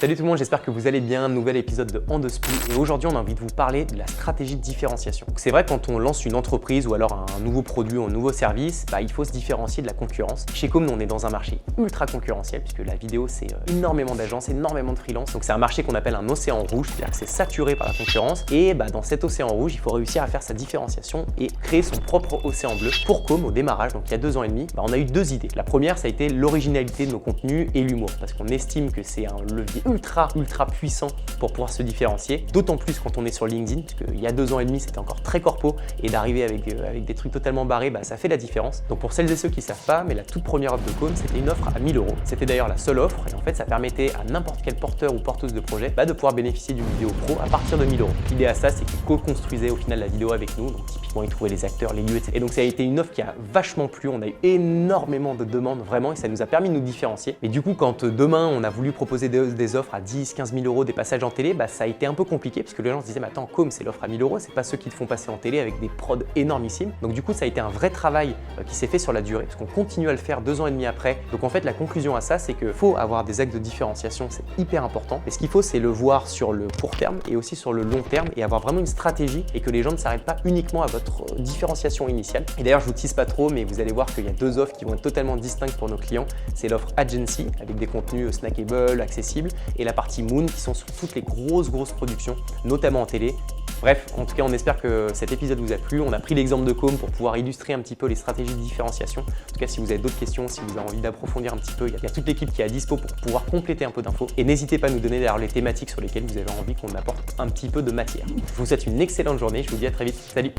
Salut tout le monde, j'espère que vous allez bien. Nouvel épisode de En deux Spi et aujourd'hui on a envie de vous parler de la stratégie de différenciation. C'est vrai, quand on lance une entreprise ou alors un nouveau produit ou un nouveau service, il faut se différencier de la concurrence. Chez Com, on est dans un marché ultra concurrentiel puisque la vidéo c'est énormément d'agences, énormément de freelance. Donc c'est un marché qu'on appelle un océan rouge, c'est-à-dire que c'est saturé par la concurrence et dans cet océan rouge, il faut réussir à faire sa différenciation et créer son propre océan bleu. Pour Com, au démarrage, donc il y a 2 ans et demi, on a eu 2 idées. La première, ça a été l'originalité de nos contenus et l'humour parce qu'on estime que c'est un levier ultra puissant pour pouvoir se différencier, d'autant plus quand on est sur LinkedIn, parce qu'il y a 2 ans et demi c'était encore très corpo et d'arriver avec des trucs totalement barrés, ça fait la différence. Donc pour celles et ceux qui ne savent pas, mais la toute première offre de Com, c'était une offre à 1000 €. C'était d'ailleurs la seule offre et en fait ça permettait à n'importe quel porteur ou porteuse de projet de pouvoir bénéficier d'une vidéo pro à partir de 1000 €. L'idée à ça, c'est qu'ils co-construisaient au final la vidéo avec nous, donc typiquement ils trouvaient les acteurs, les lieux, etc. Et donc ça a été une offre qui a vachement plu, on a eu énormément de demandes vraiment et ça nous a permis de nous différencier. Et du coup quand demain on a voulu proposer des offres à 10, 15 000 €, des passages en télé, ça a été un peu compliqué parce que les gens se disaient mais attends, Com c'est l'offre à 1000 €, c'est pas ceux qui te font passer en télé avec des prods énormissimes. Donc du coup ça a été un vrai travail qui s'est fait sur la durée parce qu'on continue à le faire 2 ans et demi après. Donc en fait la conclusion à ça, c'est qu'il faut avoir des actes de différenciation, c'est hyper important. Et ce qu'il faut, c'est le voir sur le court terme et aussi sur le long terme et avoir vraiment une stratégie et que les gens ne s'arrêtent pas uniquement à votre différenciation initiale. Et d'ailleurs je vous tease pas trop, mais vous allez voir qu'il y a 2 offres qui vont être totalement distinctes pour nos clients. C'est l'offre Agency avec des contenus snackable, accessibles, et la partie Moon qui sont sur toutes les grosses productions, notamment en télé. Bref, en tout cas, on espère que cet épisode vous a plu. On a pris l'exemple de Com pour pouvoir illustrer un petit peu les stratégies de différenciation. En tout cas, si vous avez d'autres questions, si vous avez envie d'approfondir un petit peu, il y a toute l'équipe qui est à dispo pour pouvoir compléter un peu d'infos. Et n'hésitez pas à nous donner d'ailleurs les thématiques sur lesquelles vous avez envie qu'on apporte un petit peu de matière. Je vous souhaite une excellente journée. Je vous dis à très vite. Salut!